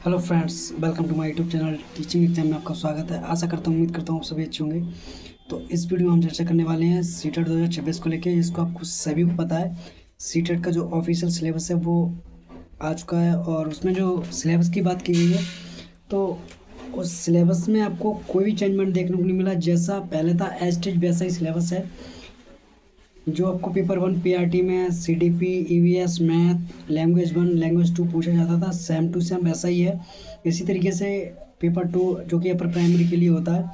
Hello friends, welcome to my YouTube channel teaching exam में आपका स्वागत है। आशा करता हूँ, उम्मीद करता हूँ आप सभी अच्छे होंगे। तो इस वीडियो में हम चर्चा करने वाले हैं सीटेट 2026 को लेके, जिसको आपको सभी को पता है। सीटेट का जो ऑफिशियल सिलेबस है वो आ चुका है और उसमें जो सिलेबस की बात की गई है तो उस सिलेबस में आपको कोई भी चेंजमेंट देखने को नहीं मिला। जैसा पहले था एज इट इज वैसा ही सिलेबस है। जो आपको पेपर 1 पीआरटी में CDP, EVS, math, language 1, language 2 पूछा जाता था, सेम टू सेम वैसा ही है। इसी तरीके से पेपर 2 जो कि अपर प्राइमरी के लिए होता है,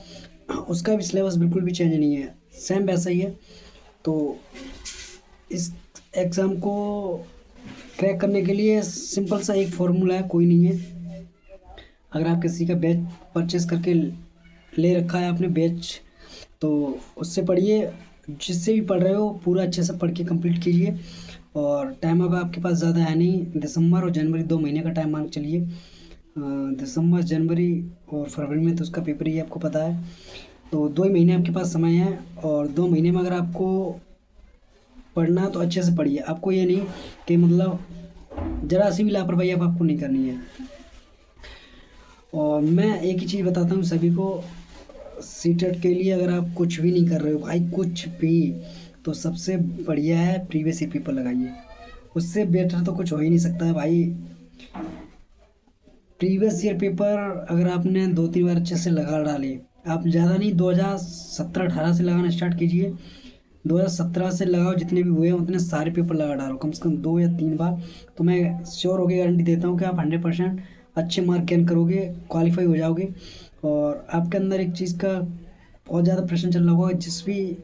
उसका भी सिलेबस बिल्कुल भी चेंज नहीं है, सेम वैसा ही है। तो इस एग्ज़ाम को क्रैक करने के लिए सिंपल सा एक फॉर्मूला है, कोई नहीं है। अगर आप किसी का बैच परचेस करके ले रखा है आपने बैच, तो उससे पढ़िए। जिससे भी पढ़ रहे हो पूरा अच्छे से पढ़ के कंप्लीट कीजिए। और टाइम अब आपके पास ज़्यादा है नहीं, दिसंबर और जनवरी 2 महीने का टाइम मान के चलिए। दिसंबर, जनवरी और फरवरी में तो उसका पेपर ही आपको पता है। तो 2 ही महीने आपके पास समय है और 2 महीने में अगर आपको पढ़ना है तो अच्छे से पढ़िए। आपको ये नहीं कि मतलब ज़रा सी भी लापरवाही अब आपको नहीं करनी है। और मैं एक ही चीज़ बताता हूँ सभी को, सीटेट के लिए अगर आप कुछ भी नहीं कर रहे हो भाई, कुछ भी, तो सबसे बढ़िया है प्रीवियस ईयर पेपर लगाइए। उससे बेटर तो कुछ हो ही नहीं सकता है भाई। प्रीवियस ईयर पेपर अगर आपने 2-3 बार अच्छे से लगा डाले, आप ज़्यादा नहीं 2017-18 से लगाना स्टार्ट कीजिए। 2017 से लगाओ, जितने भी हुए हैं उतने सारे पेपर लगा डालो कम से कम 2 या 3 बार। तो मैं श्योर होकर गारंटी देता हूँ कि आप 100% अच्छे मार्क गेन करोगे, क्वालिफाई हो जाओगे। और आपके अंदर एक चीज़ का बहुत ज़्यादा प्रश्न चल रहा होगा, जिस भी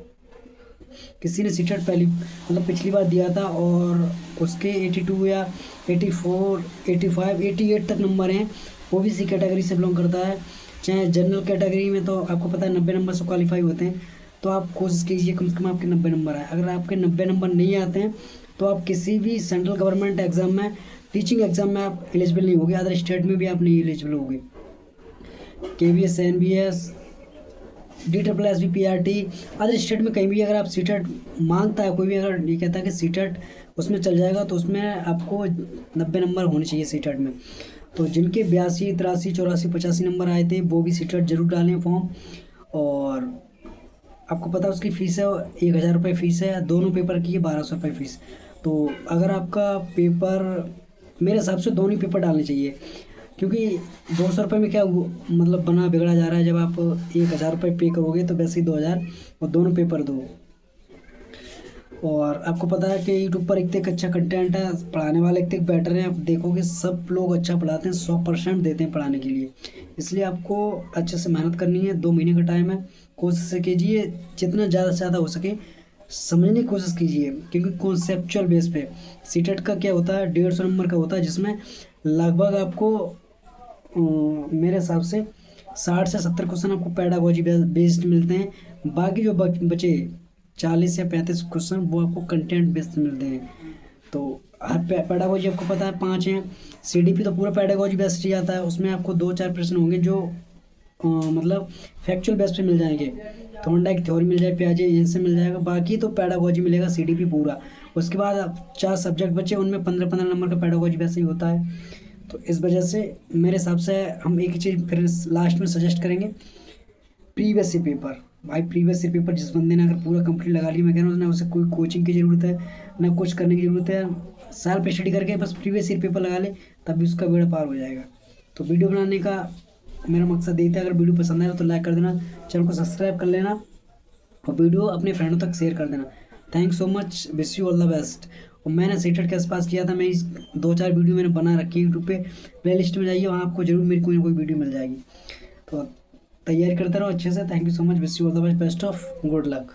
किसी ने सीटेट पहली मतलब पिछली बार दिया था और उसके 82 या 84, 85, 88 तक नंबर हैं, वो भी इसी कैटेगरी से बिलोंग करता है। चाहे जनरल कैटेगरी में तो आपको पता है 90 नंबर से क्वालिफाई होते हैं। तो आप कोशिश कीजिए कम से कम आपके 90 नंबर आए। अगर आपके 90 नंबर नहीं आते हैं तो आप किसी भी सेंट्रल गवर्नमेंट एग्जाम में, टीचिंग एग्जाम में आप एलिजिबल नहीं होगे। अदर स्टेट में भी आप नहीं एलिजिबल होगे। KVS, NBS, DSSS भी, PRT, अदर स्टेट में कहीं भी अगर आप सीटेट मांगता है, कोई भी अगर ये कहता है कि सीटेट उसमें चल जाएगा, तो उसमें आपको 90 नंबर होने चाहिए सीटेट में। तो जिनके 82, 83, 84, 85 नंबर आए थे वो भी सीटेट जरूर डालें फॉर्म। और आपको पता है उसकी फ़ीस है 1000 रुपये फ़ीस है, दोनों पेपर की है 1200 रुपये फ़ीस। तो अगर आपका पेपर, मेरे हिसाब से दोनों ही पेपर डालने चाहिए, क्योंकि 200 रुपये में क्या मतलब बना बिगड़ा जा रहा है। जब आप 1000 रुपये पे करोगे तो वैसे ही 2000 और दोनों पेपर दो। और आपको पता है कि यूट्यूब पर इतने अच्छा कंटेंट है, पढ़ाने वाले इतने बेटर हैं। आप देखोगे सब लोग अच्छा पढ़ाते हैं, 100% देते हैं पढ़ाने के लिए। इसलिए आपको अच्छे से मेहनत करनी है। 2 महीने का टाइम है, कोशिश कीजिए जितना ज़्यादा से ज़्यादा हो सके समझने की कोशिश कीजिए। क्योंकि कॉन्सेप्चुअल बेस पे सीटेट का क्या होता है, 150 नंबर का होता है, जिसमें लगभग आपको मेरे हिसाब से 60 से 70 क्वेश्चन आपको पैडागोजी बेस्ड मिलते हैं। बाकी जो बचे 40 या 35 क्वेश्चन वो आपको कंटेंट बेस्ड मिलते हैं। तो हर पैडागोजी आपको पता है 5 हैं। CDP तो पूरा पैडागोजी बेस्ड ही आता है, उसमें आपको 2-4 प्रश्न होंगे जो मतलब फैक्चुअल बेस पे मिल जाएंगे। थॉर्नडाइक थ्योरी मिल जाए, पियाजे इनसे मिल जाएगा। बाकी तो पैडागोजी मिलेगा CDP पूरा। उसके बाद 4 सब्जेक्ट बचे, उनमें 15-15 नंबर का पैडागोजी वैसे ही होता है। तो इस वजह से मेरे हिसाब से हम एक ही चीज़ फिर लास्ट में सजेस्ट करेंगे, प्रीवियस ईयर पेपर। भाई प्रीवियस ईयर पेपर जिस बंदे ने अगर पूरा कंप्लीट लगा लिया, मैं कह रहा हूँ ना उसे कोई कोचिंग की ज़रूरत है ना कुछ करने की ज़रूरत है। साल पे स्टडी करके बस प्रीवियस ईयर पेपर लगा ले, तब भी उसका बेड़ा पार हो जाएगा। तो वीडियो बनाने का मेरा मकसद यही था। अगर वीडियो पसंद आया तो लाइक कर देना, चैनल को सब्सक्राइब कर लेना और वीडियो अपने फ्रेंडों तक शेयर कर देना। Thank so much, wish you all the best. और मैंने सीटेट के आसपास किया था, मैं इस 2-4 वीडियो मैंने बना रखी है यूट्यूब पे, प्ले लिस्ट में जाइए, वहाँ आपको जरूर मेरी कोई ना कोई वीडियो मिल जाएगी। तो तैयारी करते रहो अच्छे से। Thank you so much, wish you all the best, best of good luck.